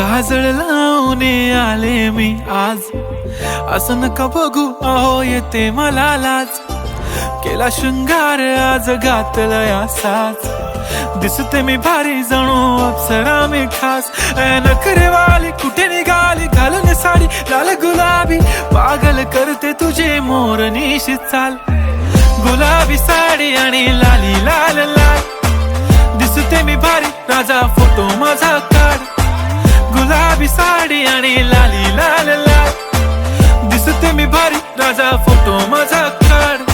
काजळ लावून आले मी आज, असं नका बघू अहो येते मला लाज. केला शृंगार आज घातला साज, दिसते मी भारी जणू अप्सरा मी खास. नखरेवाली कुठे निघाली घालून साडी लाल गुलाबी, पागल करते तुझे मोरनीशी चाल. गुलाबी साडी आणि लाली लाल लाल, दिसते मी भारी राजा फोटो माझा काढ. गुलाबी साडी आणि लाली लाल लाल, दिसते मी भारी राजा फोटो माझा काढ.